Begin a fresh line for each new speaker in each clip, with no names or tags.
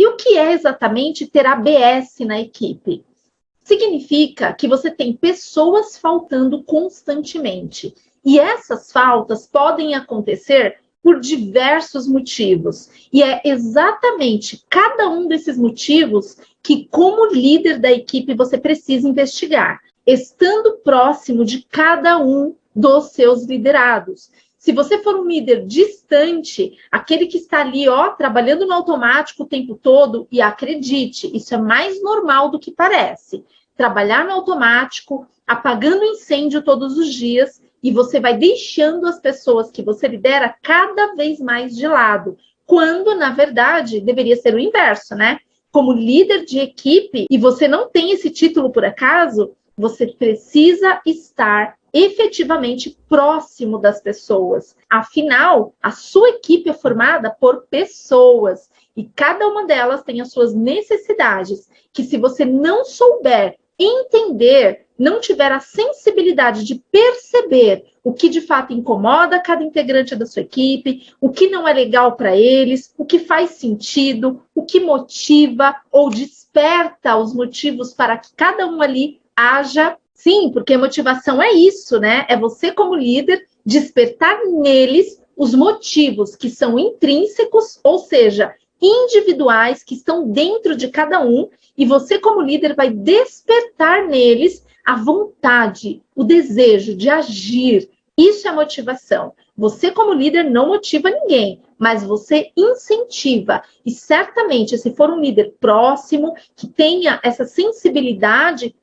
E o que é exatamente ter ABS na equipe? Significa que você tem pessoas faltando constantemente. E essas faltas podem acontecer por diversos motivos. E é exatamente cada um desses motivos que, como líder da equipe, você precisa investigar, estando próximo de cada um dos seus liderados. Se você for um líder distante, aquele que está ali, trabalhando no automático o tempo todo, e acredite, isso é mais normal do que parece. Trabalhar no automático, apagando incêndio todos os dias, e você vai deixando as pessoas que você lidera cada vez mais de lado, quando, na verdade, deveria ser o inverso, né? Como líder de equipe, e você não tem esse título por acaso, você precisa estar efetivamente próximo das pessoas. Afinal, a sua equipe é formada por pessoas, e cada uma delas tem as suas necessidades, que se você não souber entender, não tiver a sensibilidade de perceber o que de fato incomoda cada integrante da sua equipe, o que não é legal para eles, o que faz sentido, o que motiva ou desperta os motivos para que cada um ali haja. Sim, porque motivação é isso, né? É você, como líder, despertar neles os motivos que são intrínsecos, ou seja, individuais, que estão dentro de cada um, e você, como líder, vai despertar neles a vontade, o desejo de agir. Isso é motivação. Você, como líder, não motiva ninguém, mas você incentiva. E certamente, se for um líder próximo, que tenha essa sensibilidade,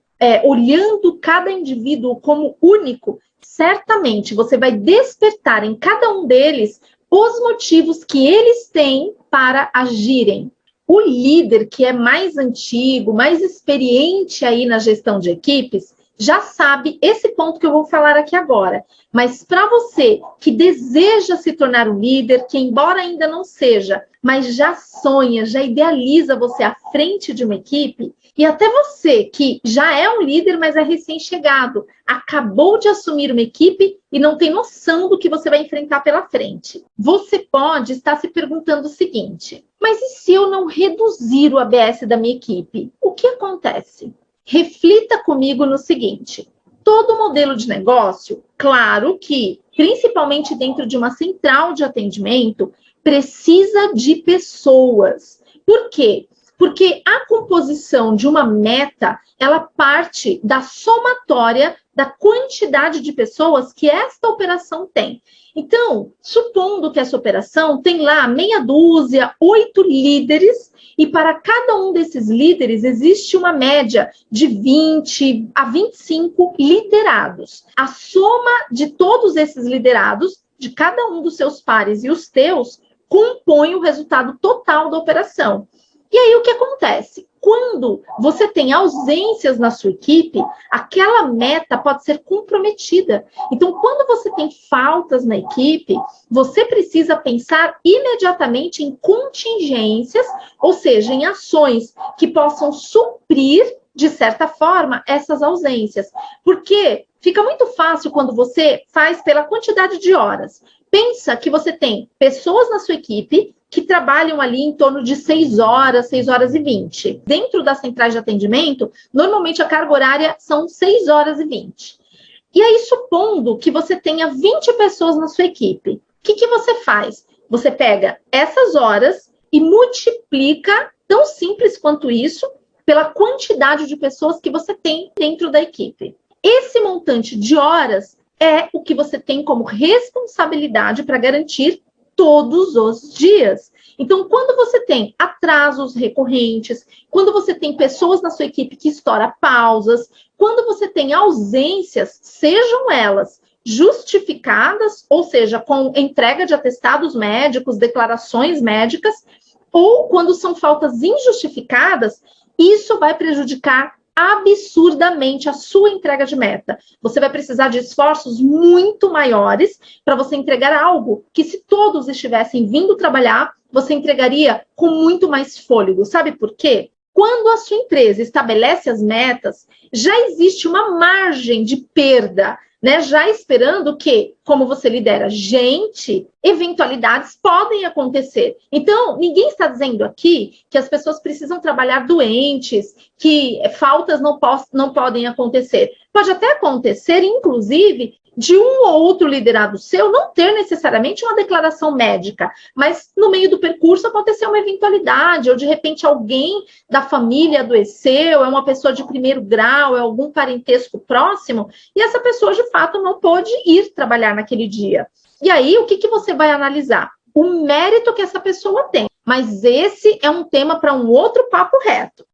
olhando cada indivíduo como único, certamente você vai despertar em cada um deles os motivos que eles têm para agirem. O líder que é mais antigo, mais experiente aí na gestão de equipes, já sabe esse ponto que eu vou falar aqui agora. Mas para você que deseja se tornar um líder, que embora ainda não seja, mas já sonha, já idealiza você à frente de uma equipe, e até você que já é um líder, mas é recém-chegado, acabou de assumir uma equipe e não tem noção do que você vai enfrentar pela frente. Você pode estar se perguntando o seguinte: mas e se eu não reduzir o ABS da minha equipe? O que acontece? Reflita comigo no seguinte: todo modelo de negócio, claro que, principalmente dentro de uma central de atendimento, precisa de pessoas. Por quê? Porque a composição de uma meta, ela parte da somatória da quantidade de pessoas que esta operação tem. Então, supondo que essa operação tem lá meia dúzia, 8 líderes, e para cada um desses líderes existe uma média de 20 a 25 liderados. A soma de todos esses liderados, de cada um dos seus pares e os teus, compõe o resultado total da operação. E aí o que acontece? Quando você tem ausências na sua equipe, aquela meta pode ser comprometida. Então, quando você tem faltas na equipe, você precisa pensar imediatamente em contingências, ou seja, em ações que possam suprir, de certa forma, essas ausências. Porque fica muito fácil quando você faz pela quantidade de horas. Pensa que você tem pessoas na sua equipe que trabalham ali em torno de 6 horas, 6 horas e 20. Dentro das centrais de atendimento, normalmente a carga horária são 6 horas e 20. E aí, supondo que você tenha 20 pessoas na sua equipe, o que você faz? Você pega essas horas e multiplica, tão simples quanto isso, pela quantidade de pessoas que você tem dentro da equipe. Esse montante de horas é o que você tem como responsabilidade para garantir todos os dias. Então, quando você tem atrasos recorrentes, quando você tem pessoas na sua equipe que estouram pausas, quando você tem ausências, sejam elas justificadas, ou seja, com entrega de atestados médicos, declarações médicas, ou quando são faltas injustificadas, isso vai prejudicar absurdamente a sua entrega de meta. Você vai precisar de esforços muito maiores para você entregar algo que, se todos estivessem vindo trabalhar, você entregaria com muito mais fôlego. Sabe por quê? Quando a sua empresa estabelece as metas, já existe uma margem de perda, né? Já esperando que, como você lidera gente, eventualidades podem acontecer. Então, ninguém está dizendo aqui que as pessoas precisam trabalhar doentes, que faltas não podem acontecer. Pode até acontecer, inclusive, de um ou outro liderado seu não ter necessariamente uma declaração médica, mas no meio do percurso acontecer uma eventualidade, ou de repente alguém da família adoeceu, é uma pessoa de primeiro grau, é algum parentesco próximo, e essa pessoa de fato não pôde ir trabalhar naquele dia. E aí, o que você vai analisar? O mérito que essa pessoa tem. Mas esse é um tema para um outro papo reto.